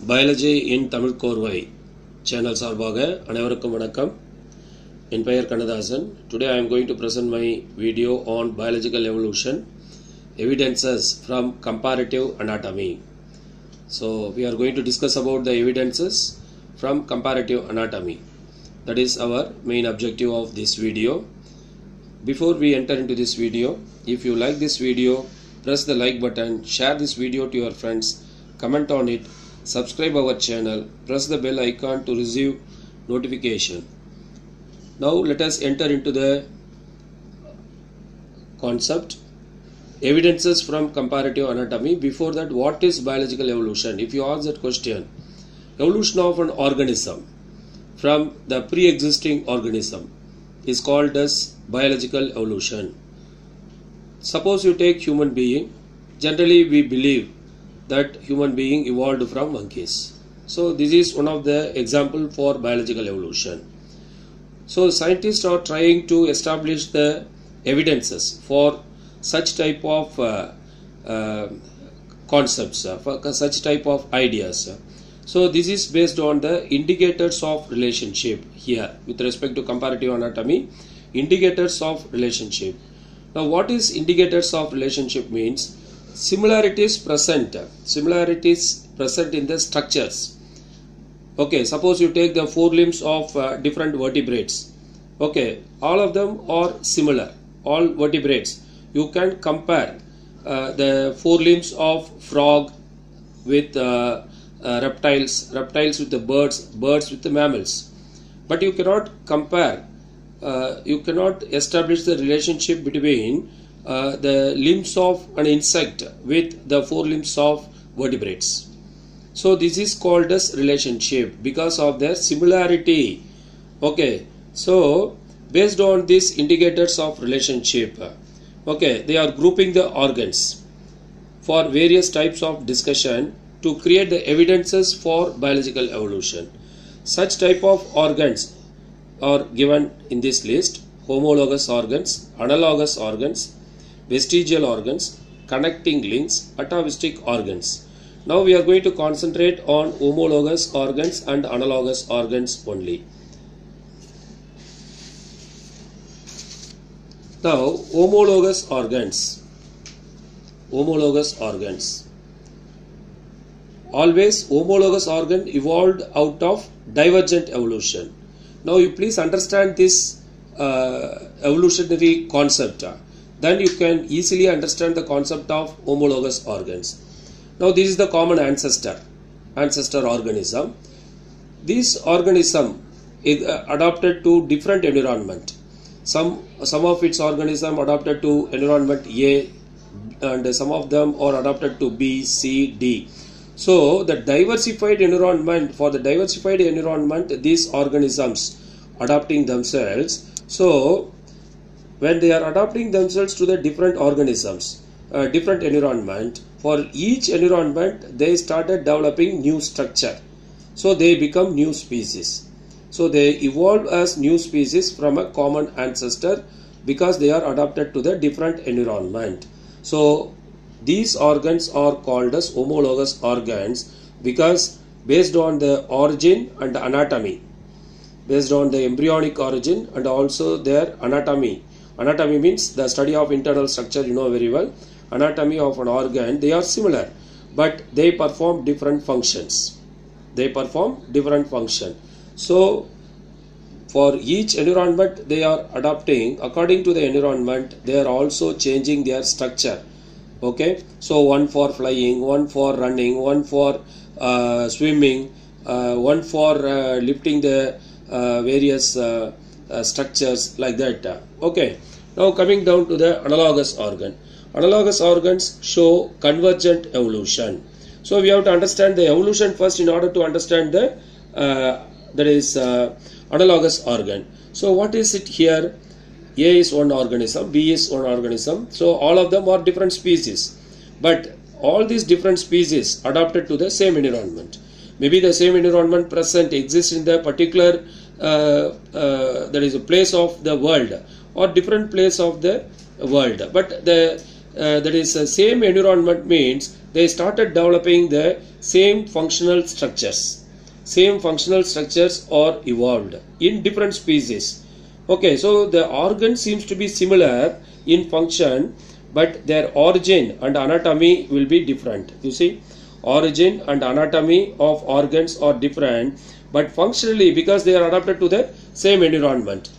Biology இன் தமிழ் கோர்வை channel சார்பாக அனைவருக்கும் வணக்கம். என் பெயர் Kannadasan. Today I am going to present my video on biological evolution, evidences from comparative anatomy. So we are going to discuss about the evidences from comparative anatomy. That is our main objective of this video. Before we enter into this video, if you like this video, press the like button, share this video to your friends, comment on it, subscribe our channel, press the bell icon to receive notification. Now let us enter into the concept evidences from comparative anatomy. Before that, what is biological evolution? If you ask that question, evolution of an organism from the pre-existing organism is called as biological evolution. Suppose you take human being. Generally we believe that human being evolved from monkeys. So this is one of the example for biological evolution. So scientists are trying to establish the evidences for such type of concepts, for such type of ideas. So this is based on the indicators of relationship here with respect to comparative anatomy. Indicators of relationship. Now what is indicators of relationship means? Similarities present in the structures. Okay, suppose you take the forelimbs of different vertebrates. Okay, all of them are similar, all vertebrates. You can compare the forelimbs of frog with reptiles with the birds with the mammals. But you cannot compare, you cannot establish the relationship between the limbs of an insect with the forelimbs of vertebrates. So this is called as relationship because of their similarity. Okay, so based on these indicators of relationship, okay, they are grouping the organs for various types of discussion to create the evidences for biological evolution. Such type of organs are given in this list: homologous organs, analogous organs, vestigial organs, connecting links, atavistic organs. Now we are going to concentrate on homologous organs and analogous organs only. Now homologous organs. Always homologous organ evolved out of divergent evolution. Now you please understand this evolutionary concept. Then you can easily understand the concept of homologous organs. Now this is the common ancestor organism. This organism is adapted to different environment. Some of its organism adapted to environment A, and some of them are adapted to B, C, D. So the diversified environment, for the diversified environment, these organisms adapting themselves. So when they are adapting themselves to the different organisms, different environment, for each environment they started developing new structure. So they become new species. So they evolved as new species from a common ancestor because they are adapted to the different environment. So these organs are called as homologous organs because based on the origin and anatomy, based on the embryonic origin and also their anatomy. Anatomy means the study of internal structure, you know very well. Anatomy of an organ, they are similar, but they perform different functions. So for each environment they are adapting according to the environment. They are also changing their structure. Okay, so one for flying, one for running, one for swimming, one for lifting the various structures like that. Okay, now coming down to the analogous organ. Analogous organs show convergent evolution. So we have to understand the evolution first in order to understand the analogous organ. So what is it here? A is one organism, B is one organism. So all of them are different species, but all these different species adapted to the same environment. Maybe the same environment present exists in the particular that is a place of the world or different place of the world, but the that is same environment means they started developing the same functional structures. Same functional structures are evolved in different species. Okay, so the organ seems to be similar in function, but their origin and anatomy will be different. You see, origin and anatomy of organs are different, but functionally, because they are adapted to the same environment.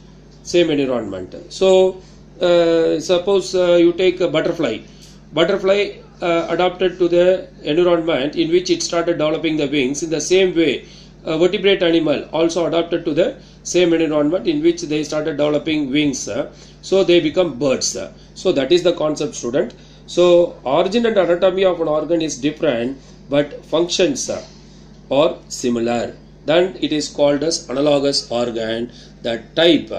So suppose you take a butterfly. Butterfly adapted to the environment in which it started developing the wings. In the same way, a vertebrate animal also adapted to the same environment in which they started developing wings. So they become birds. So that is the concept, student. So origin and anatomy of an organ is different, but functions are similar. Then it is called as analogous organ. That type,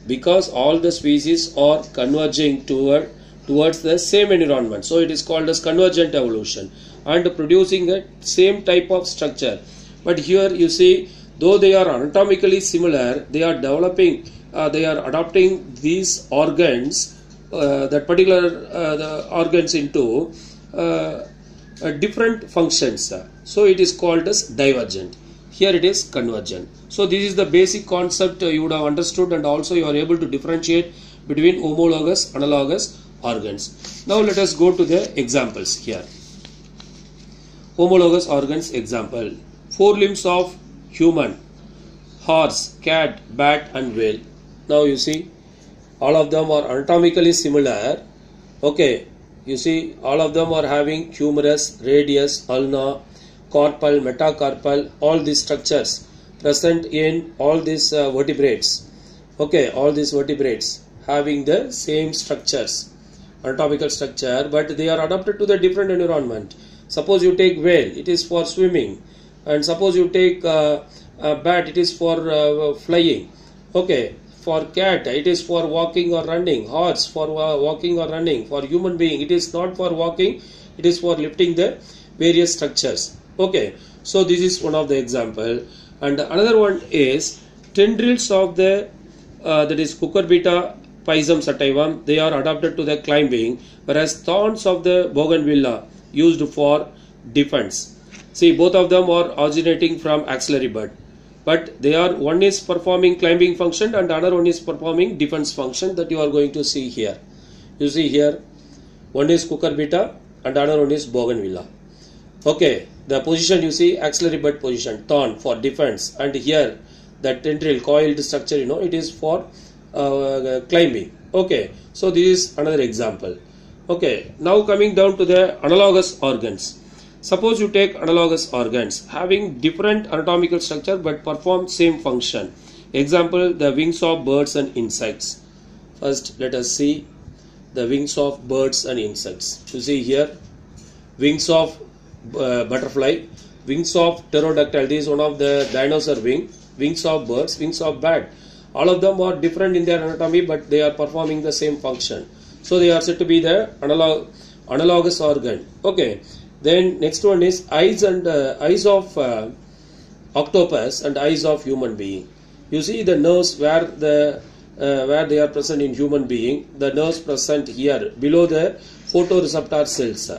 because all the species are converging towards the same environment, so it is called as convergent evolution and producing the same type of structure. But here you see, though they are anatomically similar, they are developing, they are adapting these organs, that particular the organs into different functions. So it is called as divergent. Here it is convergent. So this is the basic concept you would have understood, and also you are able to differentiate between homologous, analogous organs. Now let us go to the examples here. Homologous organs example. 4 limbs of human: horse, cat, bat and whale. Now you see, all of them are anatomically similar. Okay, you see, all of them are having humerus, radius, ulna, carpal, metacarpal, all these structures present in all these vertebrates. Okay, all these vertebrates having the same structures, anatomical structure, but they are adapted to the different environment. Suppose you take whale, it is for swimming, and suppose you take a bat, it is for flying. Okay, for cat, it is for walking or running. Horse for walking or running. For human being, it is not for walking, it is for lifting the various structures. Okay, so this is one of the example, and another one is tendrils of the that is Cucurbita pisum sativum. They are adapted to the climbing, whereas thorns of the bougainvillea used for defense. See, both of them are originating from axillary bud, but they are, one is performing climbing function and another one is performing defense function, that you are going to see here. You see here, one is Cucurbita and another one is bougainvillea. Okay, the position you see, axillary bud position, thorn for defense, and here the tendril coiled structure, you know, it is for climbing. Okay, so this is another example. Okay, now coming down to the analogous organs. Suppose you take analogous organs having different anatomical structure but perform same function. Example, the wings of birds and insects. First, let us see the wings of birds and insects. You see here, wings of butterfly, wings of pterodactyl, this is one of the dinosaur wing, wings of birds, wings of bat. All of them are different in their anatomy, but they are performing the same function. So they are said to be the analogous organ. Okay. Then next one is eyes and eyes of octopus and eyes of human being. You see the nerves where they are present in human being. The nerves present here below the photoreceptor cells.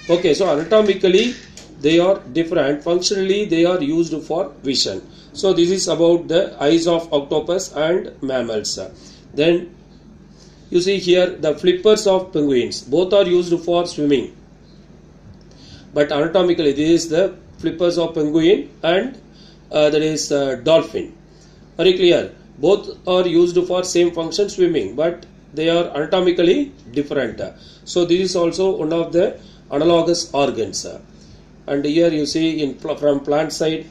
Okay, so anatomically they are different. Functionally they are used for vision. So this is about the eyes of octopus and mammals. Then you see here the flippers of penguins. Both are used for swimming. But anatomically, this is the flippers of penguin and that is dolphin. Very clear. Both are used for same function, swimming, but they are anatomically different. So this is also one of the analogous organs. And here you see from plant side,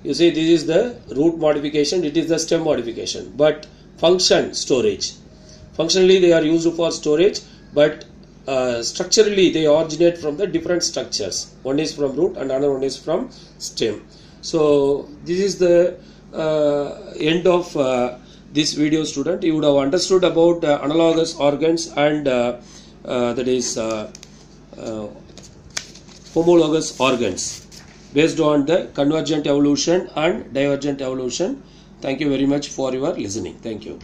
you see this is the root modification, it is the stem modification. But function, storage. Functionally they are used for storage, but structurally they originate from the different structures. One is from root and another one is from stem. So this is the end of this video, student. You would have understood about analogous organs and that is homologous organs based on the convergent evolution and divergent evolution. Thank you very much for your listening. Thank you.